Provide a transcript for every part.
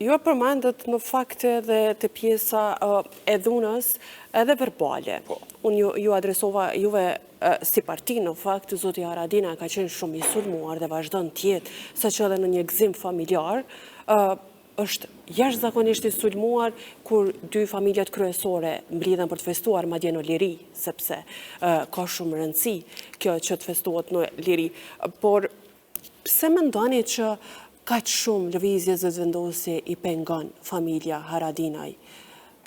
Ju përmendët në fakt edhe të pjesa e dhunës edhe verbale. Unë ju adresova juve si parti në fakt, zoti Haradinaj ka qenë shumë i sulmuar dhe vazhdon tjetë, sa që edhe në një gzim familjar, është jashtëzakonisht i sulmuar kur dy familjet kryesore mblidhen për të festuar madje në liri, sepse ka shumë rëndësi kjo që të festuot në liri. Por pse mendoni që kaq shumë lëvizje zëvendosje i pengon familja Haradinaj?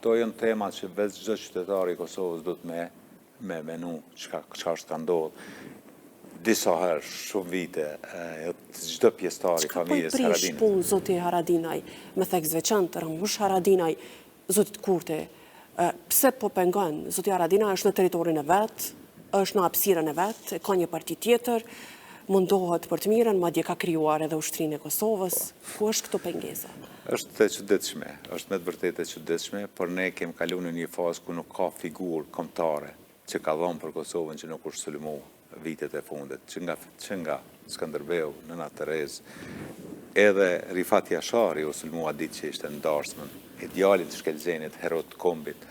To janë tema që vetë çdo qytetar i Kosovës do të me menu çfarë ka ndodhur. Disa herë, shumë vite, çdo pjesëtar i familjes Çka po i prish Haradinaj. punë zoti Haradinaj, me theks veçantë Ramush Haradinaj, zotit Kurti, pse po pengon? Zoti Haradinaj është në territorin e vet, është në hapësirën e vet, ka një parti tjetër, mundohet për të mirën, madje ka krijuar edhe ushtrinë e Kosovës. Ku është këto pengesa? Është e çuditshme, është me të vërtetë e çuditshme, por ne kemi kaluar në një fazë ku nuk ka figurë kombëtare që ka dhënë për Kosovën që nuk është sulmu vitet e fundit, që nga Skënderbeu, Nëna Terez, edhe Rifat Jashari u sulmua ditë që ishte ndarsmën, e djalit të Shkelzenit, herot të kombit.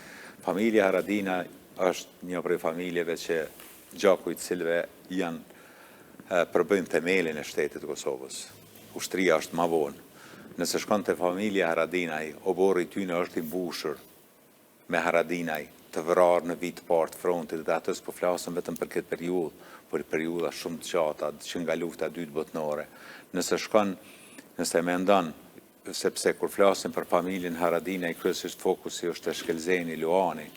Familja Haradinaj është një prej familjeve që gjaku i të cilëve janë përbëjnë themelin e shtetit të Kosovës. Ushtria është ma vonë. Nëse shkon të familja Haradinaj, obori tyne është i mbushur me Haradinaj, të vrarë në vitë partë frontit, dhe atës po flasën vetëm për këtë periudhë, për periudha shumë të gjata, që nga lufta dytë botnore. Nëse me ndonë, sepse kur flasin për familjen Haradinaj, kryesisht fokusi është e Shkelzeni, Luani,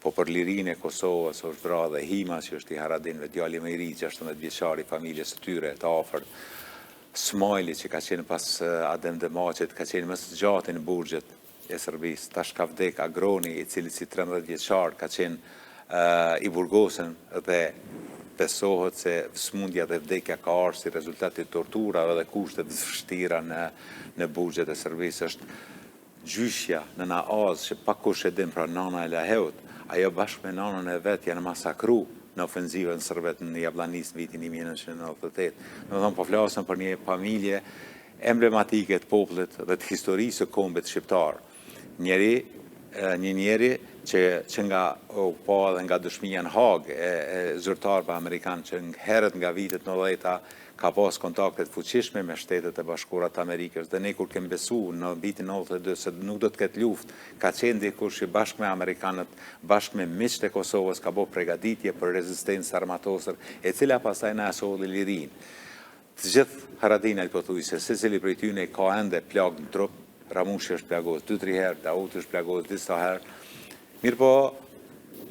po për lirinë e Kosovës është vrarë dhe Hima, që është i Haradinëve, djali më i ri, 16 vjeçar i familjes së tyre të afërt. Smajli, që ka qenë pas Adem Demaqit, ka qenë më së gjatë në burgjet e Serbisë. Tash ka vdek Agroni, i cili si 13 vjeçar ka qenë i burgosën dhe besohet se smundja dhe vdekja ka ardhur si rezultat të torturave dhe kushtet të vështira në burgjet e Serbisë. Është gjyshja në Naaz, që pa kush e din, pra nana e Laheut, ajo bashkë me nanën e vet janë masakru në ofenzivën sërbet në Jablanis në vitin 1998. Në thonë, po flasën për një familje emblematike të popullit dhe të historisë së kombit shqiptar. Një njeri që nga pa dhe nga dëshmia në Hag e zyrtarëve amerikanë që herët nga vitet 90-ta ka pas kontaktet fuqishme me shtetet e bashkuara të Amerikës. Dhe ne kur kemi besu në vitin 92 se nuk do të ketë luftë, ka qenë dikush që bashkë me amerikanët, bashkë me miqtë e Kosovës ka bërë përgatitje për rezistencë armatosur, e cila pastaj na solli lirinë. Të gjithë Haradinaj pothuajse, secili prej tyre ka ende plagë në trup. Ramushi është plagos 2-3 herë, Dauti është plagos disa herë. Mirëpo,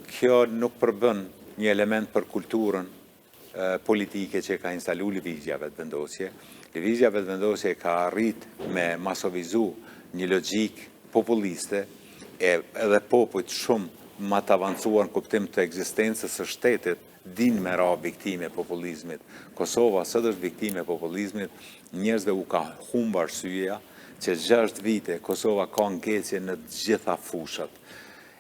kjo nuk përbën një element për kulturën politike që ka instalu lëvizja vetëvendosje. Lëvizja vetëvendosje ka arrit me masovizu një logjik populiste edhe popujt shumë ma të avancuar në kuptim të ekzistencës së shtetit din me ra viktime populizmit. Kosova sot është viktime populizmit, njerëzve u ka humbar syja që 6 vite Kosova ka ngecje në gjitha fushat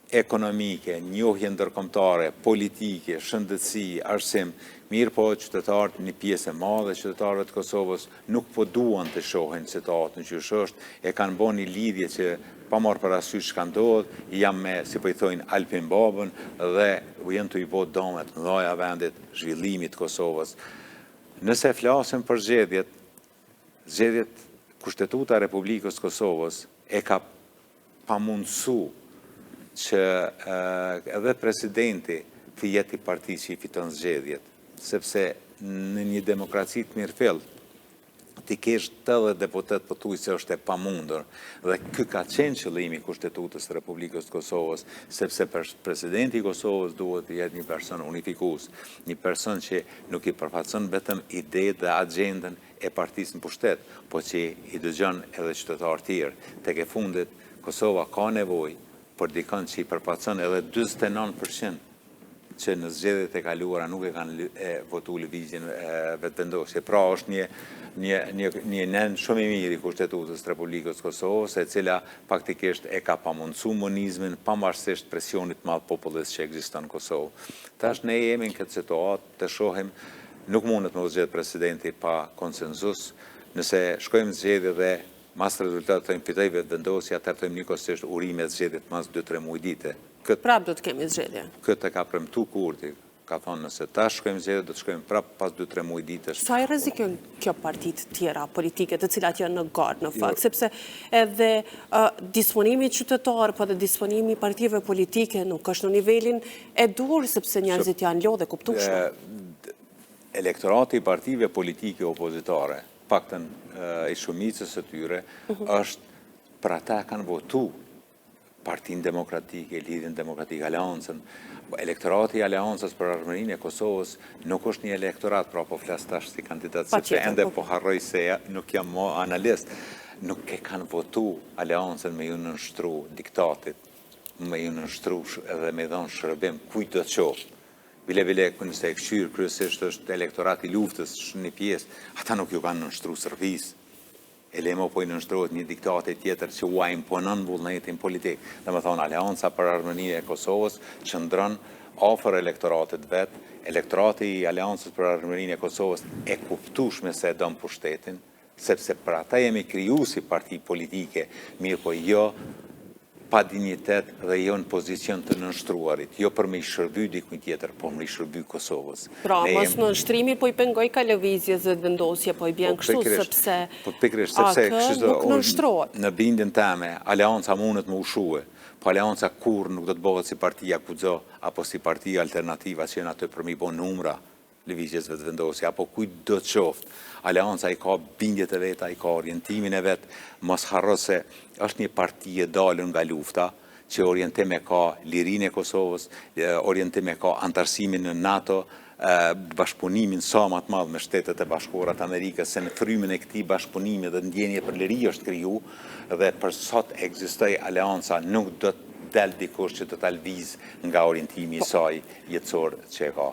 ekonomike, njohje ndërkombëtare, politike, shëndetësi, arsim. Mirë po qytetarët, një pjesë e madhe qytetarëve të Kosovës nuk po duan të shohin situatën që është, e kanë bën një lidhje që pa marrë parasysh çka ndodh, jam me, si po i thojnë, Alpin Babën dhe u janë të i bë domet në mëdha vendit zhvillimit të Kosovës. Nëse flasim për zgjedhjet, Kushtetuta e Republikës Kosovës e ka pamundësu që edhe presidenti të jetë i parti që i fiton zgjedhjet, sepse në një demokraci të mirëfill, ti kesh 80 deputet pothuajse është e pamundur, dhe ky ka qenë qëllimi i Kushtetutës së Republikës të Kosovës, sepse presidenti i Kosovës duhet të jetë një person unifikues, një person që nuk i përfaqëson vetëm idetë dhe agjendën e partisë në pushtet, po që i dëgjon edhe qytetarë tjerë. Tek e fundit, Kosova ka nevojë për dikon që i përfaqëson edhe 49% që në zgjedhjet e kaluara nuk e kanë votu lëvizjen vetëvendosje. Pra është një nen shumë i mirë i Kushtetutës së Republikës Kosovës, e cila faktikisht e ka pamundsu monizmin pavarësisht presionit madh popullit që ekziston në Kosovë. Tash ne jemi në këtë situatë të shohim, nuk mundet me zgjedh presidenti pa konsenzus. Nëse shkojmë zgjedhje dhe mas rezultatet të fitoj vetëvendosja, atëherë tojmë njëkohësisht urime zgjedhjet mas 2-3 muaj dite. Prap do të kemi zgjedhje. Këtë e ka premtu Kurti, ka thonë nëse ta shkojmë zgjedhje, do të shkojmë prap pas 2-3 muaj ditësh. Sa i rrezikon kjo partitë tjera politike të cilat janë në gardë në fakt, sepse edhe disponimi qytetar, po edhe disponimi partive politike nuk është në nivelin e dur, sepse njerëzit janë lodhe kuptueshëm. Elektorati i partive politike opozitare, paktën i shumicës së tyre, është për ata kanë votu Partinë Demokratike, Lidhjen Demokratike, Aleancën. Elektorati i Aleancës për Armërinë e Kosovës nuk është një elektorat, pra po flas tash si kandidat, sepse ende po harroj se nuk jam më analist. Nuk e kanë votu Aleancën me ju nënshtru diktatit, me ju nënshtru edhe me dhënë shërbim kujt do të qoftë. Bile, nëse e këshyrë kryesisht është elektorati luftës, një pjesë, ata nuk ju kanë nënshtru servis. Elemo po i nënshtrohet një diktate tjetër që ua imponon vullnetin politik. Dhe me thonë, Aleanca për Armërinë e Kosovës qëndron afër elektoratit vetë, elektorati i Aleancës për Armërinë e Kosovës e kuptueshme se e don pushtetin, sepse për ata jemi kriju si parti politike, mirë po jo pa dignitet dhe jo në pozicion të nënshtruarit, jo për me i shërby dikujt tjetër, por me i shërby Kosovës. Pra, mos në nështrimi po i pengoj ka lëvizje dhe vendosje, po i bjen kështu, sepse nuk nënshtrohet. Në bindjen teme, Aleanca mundet më ushue, po Aleanca kur nuk do të bëhet si partia Kuxo, apo si partia alternativa që janë aty për mi bo numra lëvizjes vetë vendosje, apo kujt do të qoftë. Aleanca i ka bindjet e veta, i ka orientimin e vetë, mos harro se është një parti e dalën nga lufta, që orientim e ka lirinë e Kosovës, orientim e ka antarësimin në NATO, bashkëpunimin sa më të madh me Shtetet e Bashkuara të Amerikës, se në frymën e këtij bashkëpunimi dhe ndjenje për liri është kriju, dhe për sot ekzistoj Aleanca nuk do të del dikush që të ta lviz nga orientimi i saj jetësor që e ka.